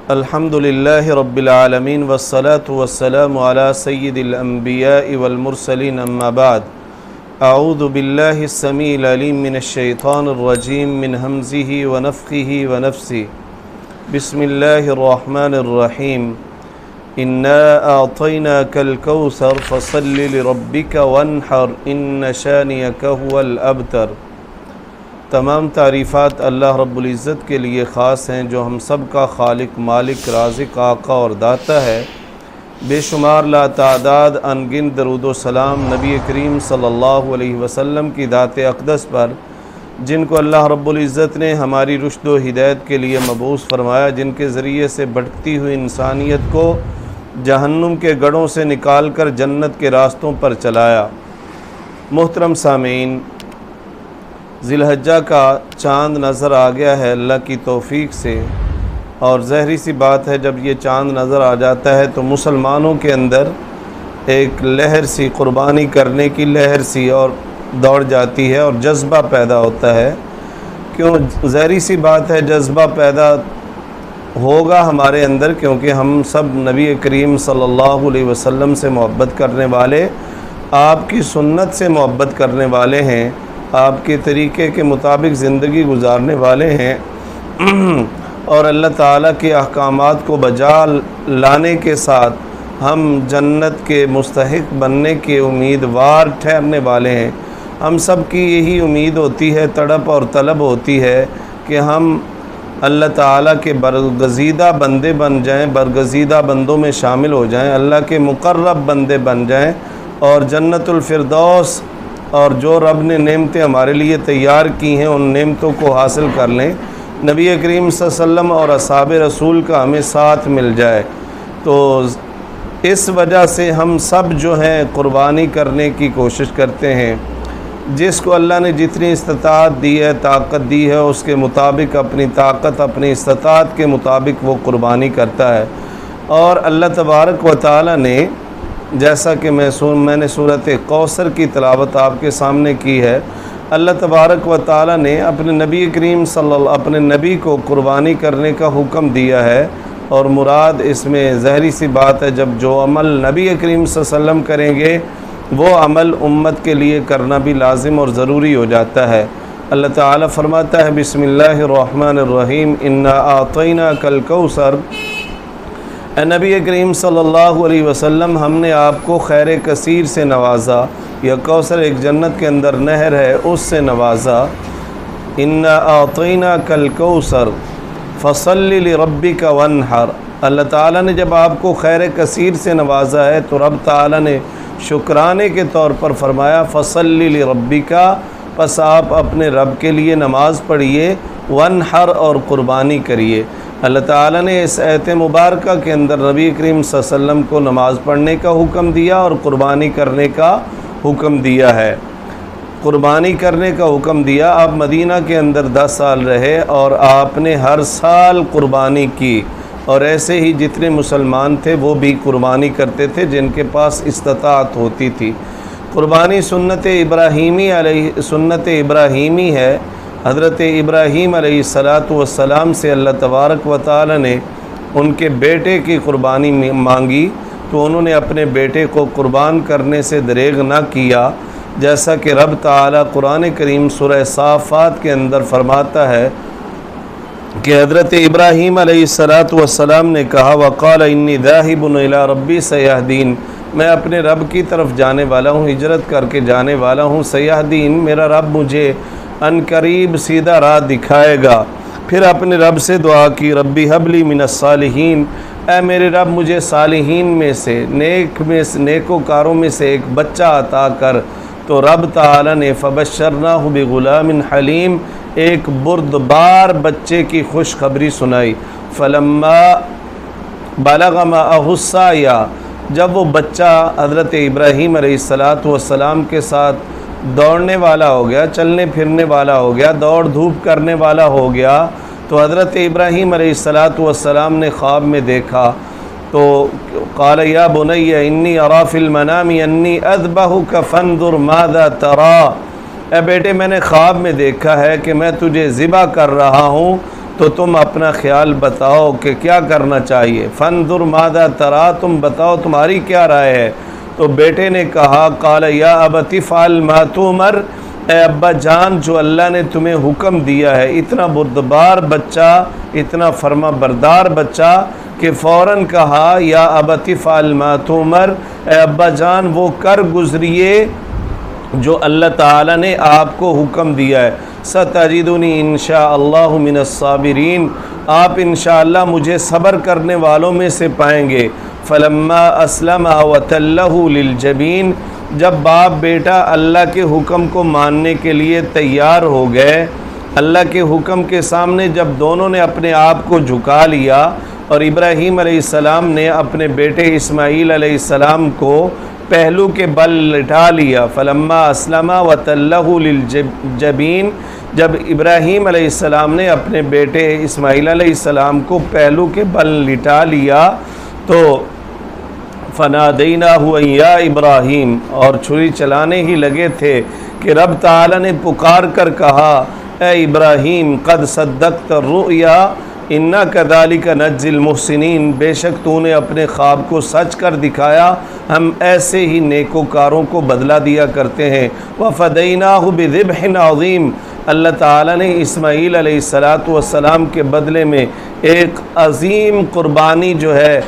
الحمد للہ رب العالمین والصلاة والسلام علی سید الانبیاء والمرسلین اما بعد اعوذ باللہ السمیع العلیم من الشیطان الرجیم من ہمزہ ونفخہ ونفثہ بسم اللہ الرحمن الرحیم انا اعطیناک الکوثر فصل لربک وانحر ان شانئک هو الابتر۔ تمام تعریفات اللہ رب العزت کے لیے خاص ہیں جو ہم سب کا خالق، مالک، رازق، آقا اور داتا ہے۔ بے شمار لا تعداد انگن درود و سلام نبی کریم صلی اللہ علیہ وسلم کی ذات اقدس پر، جن کو اللہ رب العزت نے ہماری رشد و ہدایت کے لیے مبعوث فرمایا، جن کے ذریعے سے بھٹکتی ہوئی انسانیت کو جہنم کے گڑھوں سے نکال کر جنت کے راستوں پر چلایا۔ محترم سامعین، ذی الحجہ کا چاند نظر آ گیا ہے اللہ کی توفیق سے، اور ظاہری سی بات ہے جب یہ چاند نظر آ جاتا ہے تو مسلمانوں کے اندر ایک لہر سی، قربانی کرنے کی لہر سی اور دوڑ جاتی ہے اور جذبہ پیدا ہوتا ہے۔ کیوں ظاہری سی بات ہے جذبہ پیدا ہوگا ہمارے اندر، کیونکہ ہم سب نبی کریم صلی اللہ علیہ وسلم سے محبت کرنے والے، آپ کی سنت سے محبت کرنے والے ہیں، آپ کے طریقے کے مطابق زندگی گزارنے والے ہیں، اور اللہ تعالیٰ کے احکامات کو بجا لانے کے ساتھ ہم جنت کے مستحق بننے کے امیدوار ٹھہرنے والے ہیں۔ ہم سب کی یہی امید ہوتی ہے، تڑپ اور طلب ہوتی ہے کہ ہم اللہ تعالیٰ کے برگزیدہ بندے بن جائیں، برگزیدہ بندوں میں شامل ہو جائیں، اللہ کے مقرب بندے بن جائیں اور جنت الفردوس اور جو رب نے نعمتیں ہمارے لیے تیار کی ہیں ان نعمتوں کو حاصل کر لیں، نبی کریم صلی اللہ علیہ وسلم اور اصحاب رسول کا ہمیں ساتھ مل جائے۔ تو اس وجہ سے ہم سب جو ہیں قربانی کرنے کی کوشش کرتے ہیں۔ جس کو اللہ نے جتنی استطاعت دی ہے، طاقت دی ہے، اس کے مطابق اپنی طاقت، اپنی استطاعت کے مطابق وہ قربانی کرتا ہے۔ اور اللہ تبارک و تعالی نے، جیسا کہ میں نے سورۃ کوثر کی تلاوت آپ کے سامنے کی ہے، اللہ تبارک و تعالی نے اپنے نبی کریم اپنے نبی کو قربانی کرنے کا حکم دیا ہے، اور مراد اس میں ظاہری سی بات ہے جب جو عمل نبی کریم صلی اللہ علیہ وسلم کریں گے وہ عمل امت کے لیے کرنا بھی لازم اور ضروری ہو جاتا ہے۔ اللہ تعالی فرماتا ہے بسم اللہ الرحمن الرحیم انا اعطیناک الکوثر، اے نبی کریم صلی اللہ علیہ وسلم ہم نے آپ کو خیر کثیر سے نوازا، یا کوثر ایک جنت کے اندر نہر ہے اس سے نوازا۔ انا اعطیناک الکوثر فصل لربک وانحر، اللہ تعالیٰ نے جب آپ کو خیر کثیر سے نوازا ہے تو رب تعالیٰ نے شکرانے کے طور پر فرمایا فصل لربک، پس آپ اپنے رب کے لیے نماز پڑھیے، وانحر اور قربانی کریے۔ اللہ تعالیٰ نے اس آیت مبارکہ کے اندر نبی کریم صلی اللہ علیہ وسلم کو نماز پڑھنے کا حکم دیا اور قربانی کرنے کا حکم دیا ہے۔ قربانی کرنے کا حکم دیا، آپ مدینہ کے اندر 10 سال رہے اور آپ نے ہر سال قربانی کی، اور ایسے ہی جتنے مسلمان تھے وہ بھی قربانی کرتے تھے جن کے پاس استطاعت ہوتی تھی۔ قربانی سنت ابراہیمی ہے۔ حضرت ابراہیم علیہ السلام سے اللہ تبارک و تعالی نے ان کے بیٹے کی قربانی مانگی تو انہوں نے اپنے بیٹے کو قربان کرنے سے دریغ نہ کیا، جیسا کہ رب تعالی قرآن کریم سورہ صافات کے اندر فرماتا ہے کہ حضرت ابراہیم علیہ السلام نے کہا وقال انی ذاہب الی ربی سیہدین، میں اپنے رب کی طرف جانے والا ہوں، ہجرت کر کے جانے والا ہوں، سیہدین میرا رب مجھے ان قریب سیدھا راہ دکھائے گا۔ پھر اپنے رب سے دعا کی ربی حب لی من الصالحین، اے میرے رب مجھے صالحین میں سے، نیکوکاروں میں سے ایک بچہ عطا کر۔ تو رب تعالی نے فبشرناہ بغلام حلیم، ایک بردبار بچے کی خوشخبری سنائی۔ فلما بلغ معہ السعی، جب وہ بچہ حضرت ابراہیم علیہ السلام کے ساتھ دوڑنے والا ہو گیا، چلنے پھرنے والا ہو گیا، دوڑ دھوپ کرنے والا ہو گیا، تو حضرت ابراہیم علیہ السلام نے خواب میں دیکھا تو قال یا بنی انی اری فی المنام انی اذبحک فانظر ماذا تری، اے بیٹے میں نے خواب میں دیکھا ہے کہ میں تجھے ذبح کر رہا ہوں، تو تم اپنا خیال بتاؤ کہ کیا کرنا چاہیے۔ فانظر ماذا ترى، تم بتاؤ تمہاری کیا رائے ہے۔ تو بیٹے نے کہا قال یا ابت افعل ما تؤمر، اے ابا جان جو اللہ نے تمہیں حکم دیا ہے۔ اتنا بردبار بچہ، اتنا فرما بردار بچہ کہ فوراً کہا یا ابت افعل ما تؤمر، اے ابا جان وہ کر گزریے جو اللہ تعالیٰ نے آپ کو حکم دیا ہے۔ ستجدنی انشاءاللہ من الصابرین، آپ انشاءاللہ مجھے صبر کرنے والوں میں سے پائیں گے۔ فلما اسلم وتلہ للجبین، جب باپ بیٹا اللہ کے حکم کو ماننے کے لیے تیار ہو گئے، اللہ کے حکم کے سامنے جب دونوں نے اپنے آپ کو جھکا لیا اور ابراہیم علیہ السلام نے اپنے بیٹے اسماعیل علیہ السلام کو پہلو کے بل لٹا لیا، فلما اسلم وتلہ للجبین، جب ابراہیم علیہ السلام نے اپنے بیٹے اسماعیل علیہ السلام کو پہلو کے بل لٹا لیا تو فنادیناہ یا ابراہیم، اور چھری چلانے ہی لگے تھے کہ رب تعالی نے پکار کر کہا اے ابراہیم قد صدقت الرؤیا انا کذالک نجزی المحسنین، بے شک تو نے اپنے خواب کو سچ کر دکھایا، ہم ایسے ہی نیکوکاروں کو بدلہ دیا کرتے ہیں۔ وفدیناہ بذبح عظیم، اللہ تعالیٰ نے اسماعیل علیہ السلام کے بدلے میں ایک عظیم قربانی جو ہے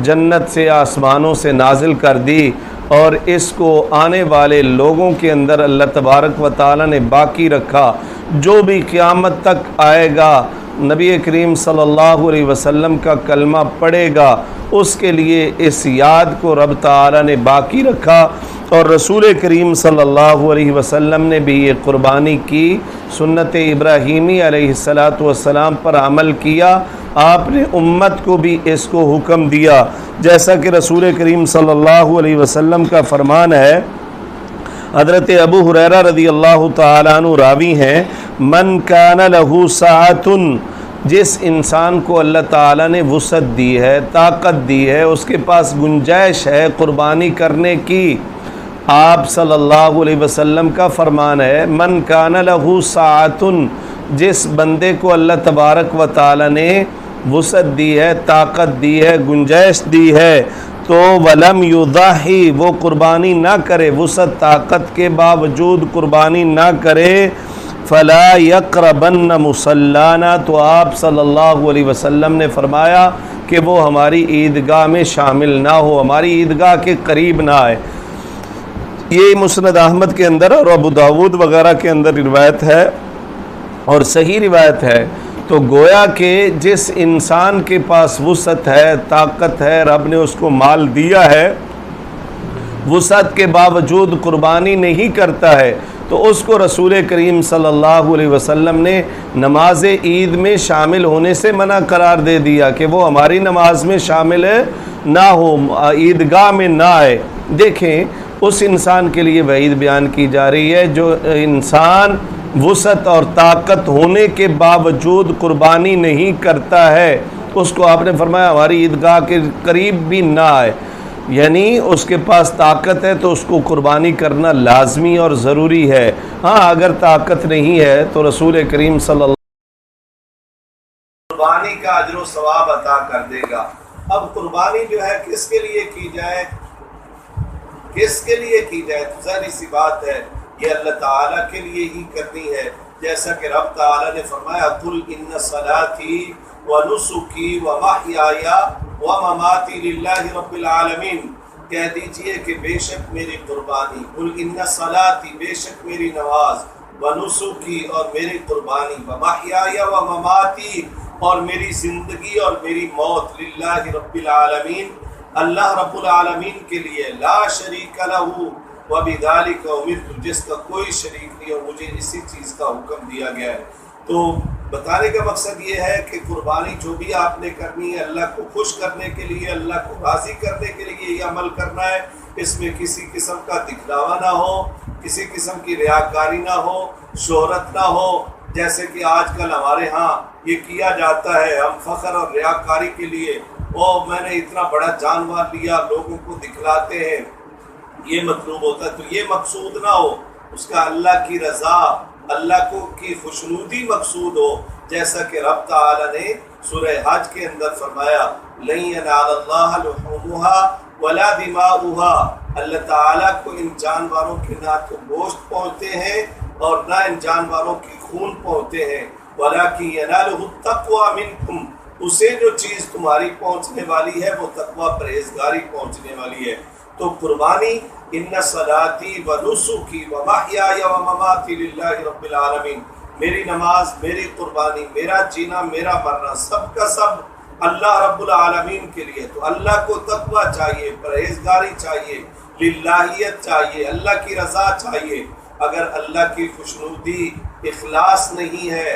جنت سے آسمانوں سے نازل کر دی، اور اس کو آنے والے لوگوں کے اندر اللہ تبارک و تعالیٰ نے باقی رکھا۔ جو بھی قیامت تک آئے گا نبی کریم صلی اللہ علیہ وسلم کا کلمہ پڑھے گا، اس کے لیے اس یاد کو رب تعالیٰ نے باقی رکھا، اور رسول کریم صلی اللہ علیہ وسلم نے بھی یہ قربانی کی، سنت ابراہیمی علیہ السلام پر عمل کیا۔ آپ نے امت کو بھی اس کو حکم دیا، جیسا کہ رسول کریم صلی اللہ علیہ وسلم کا فرمان ہے۔ حضرت ابو ہریرہ رضی اللہ تعالیٰ عنہ راوی ہیں، من کان لہ ساعۃ، جس انسان کو اللہ تعالیٰ نے وسعت دی ہے، طاقت دی ہے، اس کے پاس گنجائش ہے قربانی کرنے کی، آپ صلی اللہ علیہ وسلم کا فرمان ہے من کان لہ ساعۃ، جس بندے کو اللہ تبارک و تعالیٰ نے وسعت دی ہے، طاقت دی ہے، گنجائش دی ہے، تو ولم یضحی، وہ قربانی نہ کرے، وسعت طاقت کے باوجود قربانی نہ کرے، فلا یقربن مصلانا، تو آپ صلی اللہ علیہ وسلم نے فرمایا کہ وہ ہماری عیدگاہ میں شامل نہ ہو، ہماری عیدگاہ کے قریب نہ آئے۔ یہ مسند احمد کے اندر اور ابو داود وغیرہ کے اندر روایت ہے اور صحیح روایت ہے۔ تو گویا کہ جس انسان کے پاس وسعت ہے، طاقت ہے، رب نے اس کو مال دیا ہے، وسعت کے باوجود قربانی نہیں کرتا ہے، تو اس کو رسول کریم صلی اللہ علیہ وسلم نے نماز عید میں شامل ہونے سے منع قرار دے دیا کہ وہ ہماری نماز میں شامل نہ ہو، عیدگاہ میں نہ آئے۔ دیکھیں اس انسان کے لیے وعید بیان کی جا رہی ہے جو انسان وسعت اور طاقت ہونے کے باوجود قربانی نہیں کرتا ہے، اس کو آپ نے فرمایا ہماری عیدگاہ کے قریب بھی نہ آئے، یعنی اس کے پاس طاقت ہے تو اس کو قربانی کرنا لازمی اور ضروری ہے۔ ہاں اگر طاقت نہیں ہے تو رسول کریم صلی اللہ قربانی کا اجر و ثواب عطا کر دے گا۔ اب قربانی جو ہے کس کے لیے کی جائے، کس کے لیے کی جائے، تو ظاہری سی بات ہے یہ اللہ تعالیٰ کے لیے ہی کرنی ہے، جیسا کہ رب تعالیٰ نے فرمایا قل ان صلاتی ونسکی ومحیای ومماتی للہ رب العالمین، کہہ دیجئے کہ بے شک میری قربانی، قل ان صلاتی بے شک میری نماز، ونسکی اور میری قربانی، ومحیای ومماتی اور میری زندگی اور میری موت، للہ رب العالمین اللہ رب العالمین کے لیے، لا شریک لہ وبذالک امرت، جس کا کوئی شریک نہیں اور مجھے اسی چیز کا حکم دیا گیا ہے۔ تو بتانے کا مقصد یہ ہے کہ قربانی جو بھی آپ نے کرنی ہے اللہ کو خوش کرنے کے لیے، اللہ کو راضی کرنے کے لیے یہ عمل کرنا ہے، اس میں کسی قسم کا دکھلاوا نہ ہو، کسی قسم کی ریاکاری نہ ہو، شہرت نہ ہو، جیسے کہ آج کل ہمارے ہاں یہ کیا جاتا ہے، ہم فخر اور ریاکاری کے لیے میں نے اتنا بڑا جانور لیا لوگوں کو دکھلاتے ہیں، یہ مطلوب ہوتا ہے۔ تو یہ مقصود نہ ہو، اس کا اللہ کی رضا، اللہ کو کی خوشنودی مقصود ہو، جیسا کہ رب تعالی نے سورہ حج کے اندر فرمایا لن ینال اللہ لحومها ولا دماؤها، اللہ تعالیٰ کو ان جانوروں کے نہ تو گوشت پہنچتے ہیں اور نہ ان جانوروں کی خون پہنچتے ہیں، ولکن ینالہ التقوی منکم، اسے جو چیز تمہاری پہنچنے والی ہے وہ تقوی پرہیزگاری پہنچنے والی ہے۔ تو قربانی ان صلاتی و نسکی و محیای و مماتی للہ رب العالمین، میری نماز، میری قربانی، میرا جینا، میرا مرنا، سب کا سب اللہ رب العالمین کے لیے۔ تو اللہ کو تقوی چاہیے، پرہیزگاری چاہیے، للہیت چاہیے، اللہ کی رضا چاہیے۔ اگر اللہ کی خوشنودی، اخلاص نہیں ہے،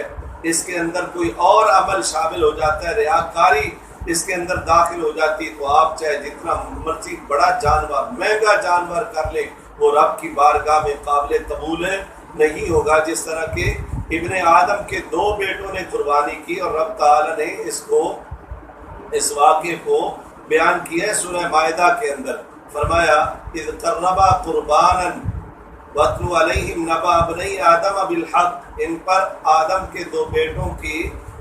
اس کے اندر کوئی اور عمل شامل ہو جاتا ہے، ریاکاری اس کے اندر داخل ہو جاتی، تو آپ چاہے جتنا مرضی بڑا جانور، مہنگا جانور کر لیں، وہ رب کی بارگاہ میں قابل قبول نہیں ہوگا۔ جس طرح کہ ابن آدم کے 2 بیٹوں نے قربانی کی اور رب تعالی نے اس واقعے کو بیان کیا ہے سورہ مائدہ کے اندر، فرمایا اذ قربا قربانا وَاتْلُ عَلَيْهِمْ نَبَأَ ابْنَيْ آدَمَ بِالْحَقِّ، ان پر آدم کے 2 بیٹوں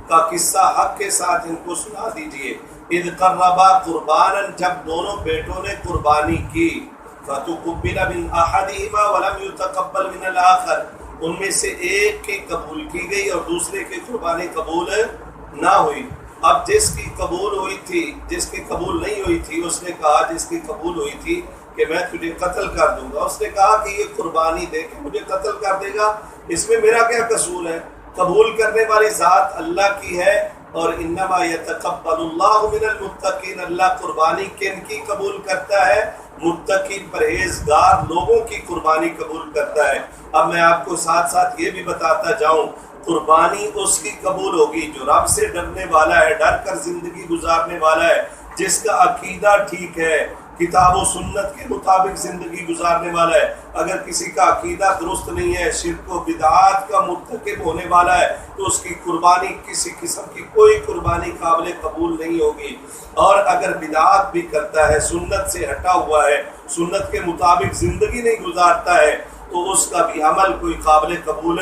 کا قصہ حق کے ساتھ ان کو سنا دیجئے۔ اذ قربا قربانا، جب دونوں بیٹوں نے قربانی کی، فَتُقُبِّلَ مِنْ أَحَدِهِمَا وَلَمْ يُتَقَبَّلْ مِنَ الْآخَرِ، ان میں سے ایک کی قبول کی گئی اور دوسرے کی قربانی قبول نہ ہوئی۔ اب جس کی قبول ہوئی تھی، جس کی قبول نہیں ہوئی تھی، اس نے کہا جس کی قبول ہوئی تھی کہ میں تجھے قتل کر دوں گا، اس نے کہا کہ یہ قربانی دے کے مجھے قتل کر دے گا، اس میں میرا کیا قصور ہے؟ قبول کرنے والی ذات اللہ کی ہے، اور انما یتقبل اللہ من المتقین، اللہ قربانی کن کی قبول کرتا ہے؟ متقی پرہیزگار لوگوں کی قربانی قبول کرتا ہے۔ اب میں آپ کو ساتھ ساتھ یہ بھی بتاتا جاؤں، قربانی اس کی قبول ہوگی جو رب سے ڈرنے والا ہے، ڈر کر زندگی گزارنے والا ہے، جس کا عقیدہ ٹھیک ہے، کتاب و سنت کے مطابق زندگی گزارنے والا ہے۔ اگر کسی کا عقیدہ درست نہیں ہے، شرک و بدعات کا مرتکب ہونے والا ہے، تو اس کی قربانی، کسی قسم کی کوئی قربانی قابل قبول نہیں ہوگی۔ اور اگر بدعات بھی کرتا ہے، سنت سے ہٹا ہوا ہے، سنت کے مطابق زندگی نہیں گزارتا ہے، تو اس کا بھی عمل کوئی قابل قبول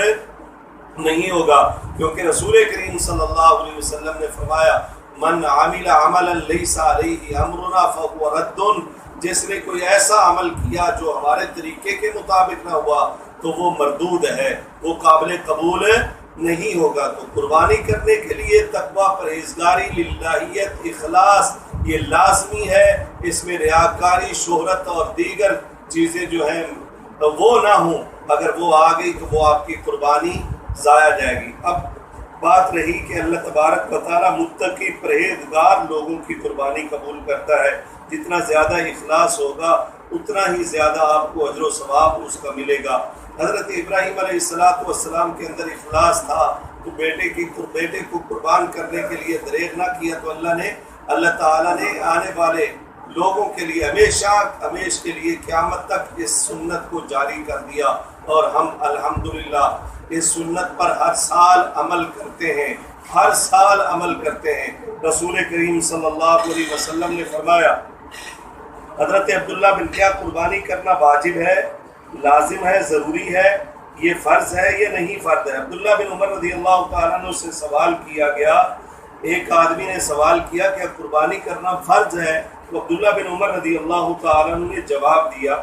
نہیں ہوگا، کیونکہ رسول کریم صلی اللہ علیہ وسلم نے فرمایا من عمل عملا لیس علیہ امرنا فہو رد، جس نے کوئی ایسا عمل کیا جو ہمارے طریقے کے مطابق نہ ہوا تو وہ مردود ہے، وہ قابل قبول نہیں ہوگا۔ تو قربانی کرنے کے لیے تقوی، پرہیزگاری، للہیت، اخلاص یہ لازمی ہے، اس میں ریاکاری، شہرت اور دیگر چیزیں جو ہیں وہ نہ ہوں، اگر وہ آ گئی تو وہ آپ کی قربانی ضائع جائے گی۔ اب بات رہی کہ اللہ تبارک و تعالیٰ متقی پرہیزگار لوگوں کی قربانی قبول کرتا ہے، جتنا زیادہ اخلاص ہوگا اتنا ہی زیادہ آپ کو اجر و ثواب اس کا ملے گا۔ حضرت ابراہیم علیہ السلام کے اندر اخلاص تھا، تو بیٹے کو قربان کرنے کے لیے دریغ نہ کیا، تو اللہ تعالیٰ نے آنے والے لوگوں کے لیے ہمیشہ کے لیے قیامت تک اس سنت کو جاری کر دیا، اور ہم الحمدللہ اس سنت پر ہر سال عمل کرتے ہیں، ہر سال عمل کرتے ہیں۔ رسول کریم صلی اللہ علیہ وسلم نے فرمایا، حضرت عبداللہ بن کیا قربانی کرنا واجب ہے، لازم ہے، ضروری ہے، یہ فرض ہے یا نہیں فرض ہے؟ عبداللہ بن عمر رضی اللہ تعالیٰ عنہ سے سوال کیا گیا، ایک آدمی نے سوال کیا کہ قربانی کرنا فرض ہے، تو عبداللہ بن عمر رضی اللہ تعالیٰ عنہ نے جواب دیا،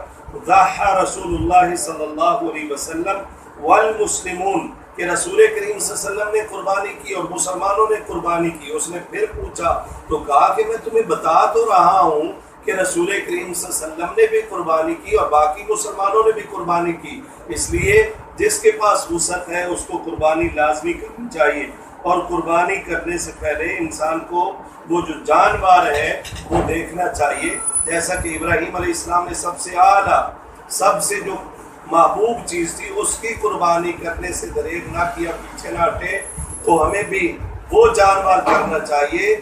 ضحى رسول اللہ صلی اللہ علیہ وسلم والمسلمون، کہ رسول کریم صلی اللہ علیہ وسلم نے قربانی کی اور مسلمانوں نے قربانی کی۔ اس نے پھر پوچھا تو کہا کہ میں تمہیں بتا تو رہا ہوں کہ رسول کریم صلی اللہ علیہ وسلم نے بھی قربانی کی اور باقی مسلمانوں نے بھی قربانی کی، اس لیے جس کے پاس وسعت ہے اس کو قربانی لازمی کرنی چاہیے۔ اور قربانی کرنے سے پہلے انسان کو وہ جو جانور ہے وہ دیکھنا چاہیے، جیسا کہ ابراہیم علیہ السلام نے سب سے اعلیٰ، سب سے جو محبوب چیز تھی اس کی قربانی کرنے سے دریغ نہ کیا، پیچھے نہ ہٹے، تو ہمیں بھی وہ جانور کرنا چاہیے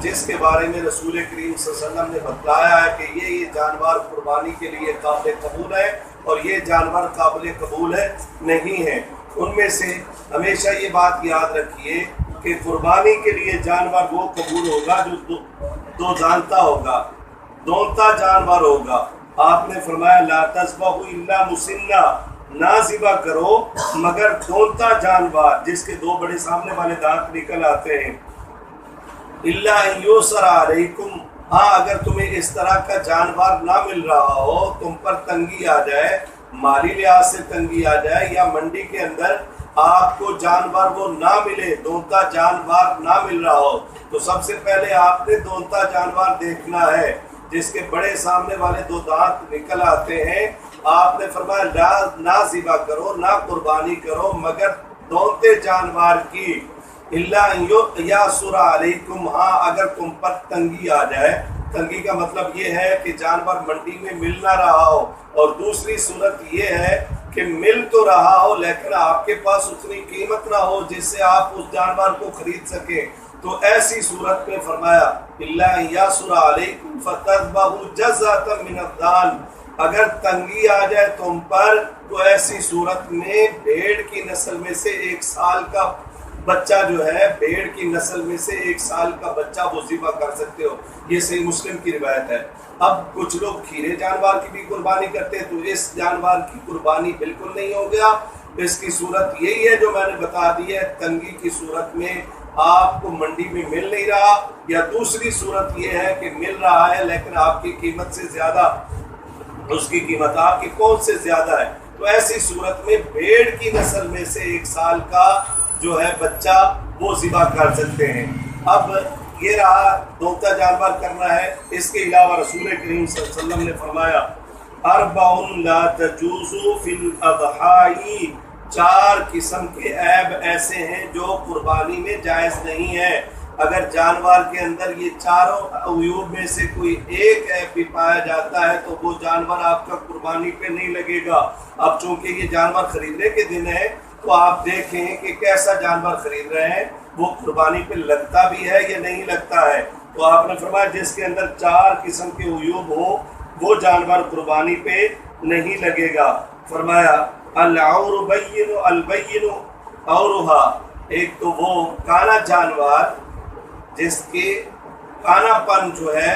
جس کے بارے میں رسول کریم صلی اللہ علیہ وسلم نے بتلایا ہے کہ یہ جانور قربانی کے لیے قابل قبول ہے اور یہ جانور قابل قبول ہے نہیں ہے۔ ان میں سے ہمیشہ یہ بات یاد رکھیے کہ قربانی کے لیے جانور وہ قبول ہوگا جو دو جانتا ہوگا، دونتا جانور ہوگا۔ آپ نے فرمایا لا تذبحوا الا مسنہ، نہ ذبح کرو مگر دونتا جانور جس کے دو بڑے سامنے والے دانت نکل آتے ہیں، الا ان یسر علیکم، ہاں اگر تمہیں اس طرح کا جانور نہ مل رہا ہو، تم پر تنگی آ جائے، مالی لحاظ سے تنگی آ جائے، یا منڈی کے اندر آپ کو جانور وہ نہ ملے، دونتا جانور نہ مل رہا ہو، تو سب سے پہلے آپ نے دونتا جانور دیکھنا ہے جس کے بڑے سامنے والے دو دانت نکل آتے ہیں۔ آپ نے فرمایا نہ ذبح کرو، نہ قربانی کرو مگر دونتے جانور کی، اللہ یاسر علیکم، ہاں اگر تم پر تنگی آ جائے۔ تنگی کا مطلب یہ ہے کہ جانور منڈی میں مل نہ رہا ہو، اور دوسری صورت یہ ہے کہ مل تو رہا ہو لیکن آپ کے پاس اتنی قیمت نہ ہو جس سے آپ اس جانور کو خرید سکیں، تو ایسی صورت میں فرمایا اللہ یاسر علیکم فتذبحوا جزۃ من الضان، اگر تنگی آ جائے تم پر تو ایسی صورت میں بھیڑ کی نسل میں سے 1 سال کا بچہ جو ہے، بھیڑ کی نسل میں سے 1 سال کا بچہ وہ ذبح کر سکتے ہو۔ یہ صحیح مسلم کی روایت ہے۔ اب کچھ لوگ کھیرے جانور کی بھی قربانی کرتے ہیں، تو اس جانور کی قربانی بالکل نہیں ہو گیا۔ اس کی صورت یہی ہے جو میں نے بتا دی ہے، تنگی کی صورت میں آپ کو منڈی میں مل نہیں رہا، یا دوسری صورت یہ ہے کہ مل رہا ہے لیکن آپ کی قیمت سے زیادہ، اس کی قیمت آپ کی پہنچ سے زیادہ ہے، تو ایسی صورت میں بھیڑ کی نسل میں سے 1 سال کا جو ہے بچہ وہ ذبح کر سکتے ہیں۔ اب یہ رہا دونتا جانور کرنا ہے۔ اس کے علاوہ رسول کریم صلی اللہ علیہ وسلم نے فرمایا اربع لا تجوز فی الاضحائی، 4 قسم کے عیب ایسے ہیں جو قربانی میں جائز نہیں ہے۔ اگر جانور کے اندر یہ 4 عیوب میں سے کوئی ایک عیب بھی پایا جاتا ہے تو وہ جانور آپ کا قربانی پہ نہیں لگے گا۔ اب چونکہ یہ جانور خریدنے کے دن ہے تو آپ دیکھیں کہ کیسا جانور خرید رہے ہیں، وہ قربانی پہ لگتا بھی ہے یا نہیں لگتا ہے۔ تو آپ نے فرمایا جس کے اندر 4 قسم کے عیوب ہو وہ جانور قربانی پہ نہیں لگے گا۔ فرمایا العور بین البین اورہا، ایک تو وہ کانا جانور جس کے کانا پن جو ہے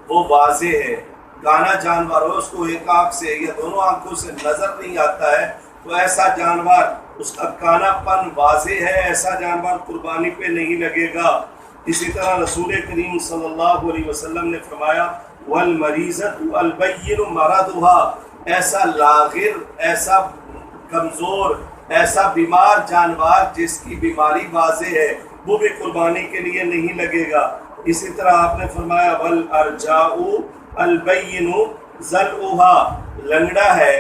وہ واضح ہے، کانا جانور ہو، اس کو ایک آنکھ سے یا دونوں آنکھوں سے نظر نہیں آتا ہے، تو ایسا جانور، اس کا کانا پن واضح ہے، ایسا جانور قربانی پہ نہیں لگے گا۔ اسی طرح رسول کریم صلی اللہ علیہ وسلم نے فرمایا والمریضۃ البین مرضها، ایسا لاغر، ایسا کمزور، ایسا بیمار جانور جس کی بیماری واضح ہے وہ بھی قربانی کے لیے نہیں لگے گا۔ اسی طرح آپ نے فرمایا والارجاء البین ضلعها، لنگڑا ہے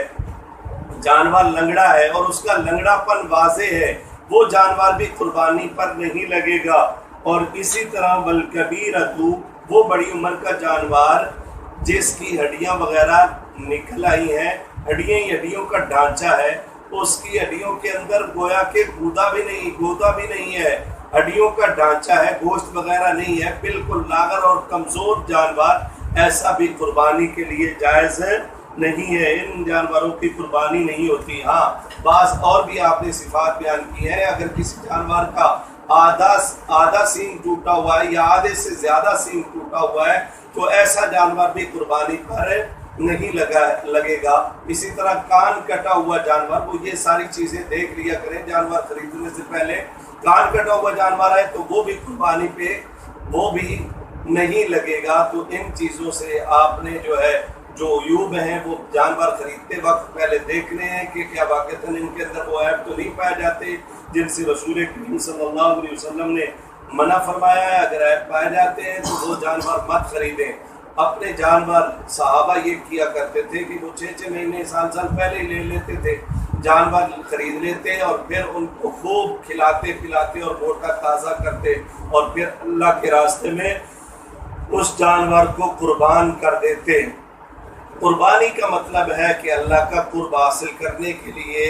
جانور، لنگڑا ہے اور اس کا لنگڑا پن واضح ہے، وہ جانور بھی قربانی پر نہیں لگے گا۔ اور اسی طرح والکبیرۃ، وہ بڑی عمر کا جانور جس کی ہڈیاں وغیرہ نکل آئی ہیں، ہڈیاں ہڈیوں کا ڈھانچہ ہے، اس کی ہڈیوں کے اندر گویا کہ گودا بھی نہیں ہے، ہڈیوں کا ڈھانچہ ہے، گوشت وغیرہ نہیں ہے، بالکل لاغر اور کمزور جانور، ایسا بھی قربانی کے لیے جائز نہیں ہے، ان جانوروں کی قربانی نہیں ہوتی۔ ہاں بعض اور بھی آپ نے صفات بیان کی ہیں، اگر کسی جانور کا آدھا سینگ ٹوٹا ہوا ہے یا آدھے سے زیادہ سینگ ٹوٹا ہوا ہے تو ایسا جانور بھی قربانی پر نہیں لگے گا۔ اسی طرح کان کٹا ہوا جانور، وہ یہ ساری چیزیں دیکھ لیا کریں جانور خریدنے سے پہلے، کان کٹا ہوا جانور ہے تو وہ بھی قربانی پہ وہ بھی نہیں لگے گا۔ تو ان چیزوں سے آپ نے جو ہے جو عیوب ہیں وہ جانور خریدتے وقت پہلے دیکھنے ہیں کہ کیا واقعتاً ان کے اندر وہ عیب تو نہیں پائے جاتے جن سے رسول کریم صلی اللہ علیہ وسلم نے منع فرمایا ہے۔ اگر عیب پائے جاتے ہیں تو وہ جانور مت خریدیں۔ اپنے جانور صحابہ یہ کیا کرتے تھے کہ وہ 6 مہینے سال پہلے ہی لے لیتے تھے، جانور خرید لیتے اور پھر ان کو خوب کھلاتے پلاتے اور موٹا تازہ کرتے اور پھر اللہ کے راستے میں اس جانور کو قربان کر دیتے۔ قربانی کا مطلب ہے کہ اللہ کا قرب حاصل کرنے کے لیے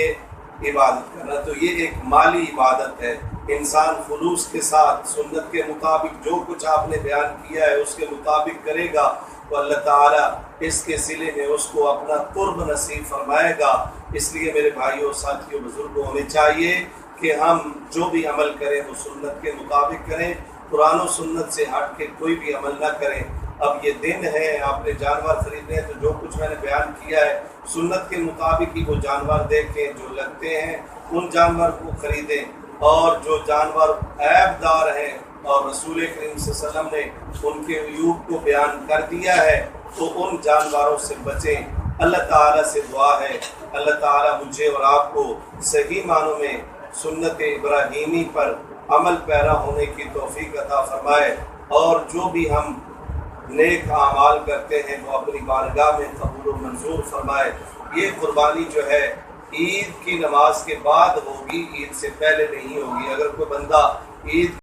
عبادت کرنا، تو یہ ایک مالی عبادت ہے۔ انسان خلوص کے ساتھ سنت کے مطابق جو کچھ آپ نے بیان کیا ہے اس کے مطابق کرے گا تو اللہ تعالیٰ اس کے صلے میں اس کو اپنا قرب نصیب فرمائے گا۔ اس لیے میرے بھائیوں، ساتھیوں، بزرگوں، ہمیں چاہیے کہ ہم جو بھی عمل کریں وہ سنت کے مطابق کریں، قرآن و سنت سے ہٹ کے کوئی بھی عمل نہ کریں۔ اب یہ دن ہے، آپ نے جانور خریدنے ہیں تو جو کچھ میں نے بیان کیا ہے سنت کے مطابق ہی وہ جانور دیکھیں جو لگتے ہیں، ان جانور کو خریدیں، اور جو جانور عیب دار ہیں اور رسول کریم صلی اللہ علیہ وسلم نے ان کے عیوب کو بیان کر دیا ہے تو ان جانوروں سے بچیں۔ اللہ تعالیٰ سے دعا ہے اللہ تعالیٰ مجھے اور آپ کو صحیح معنوں میں سنت ابراہیمی پر عمل پیرا ہونے کی توفیق عطا فرمائے، اور جو بھی ہم نیک اعمال کرتے ہیں وہ اپنی بارگاہ میں قبول و منظور فرمائے۔ یہ قربانی جو ہے عید کی نماز کے بعد ہوگی، عید سے پہلے نہیں ہوگی۔ اگر کوئی بندہ عید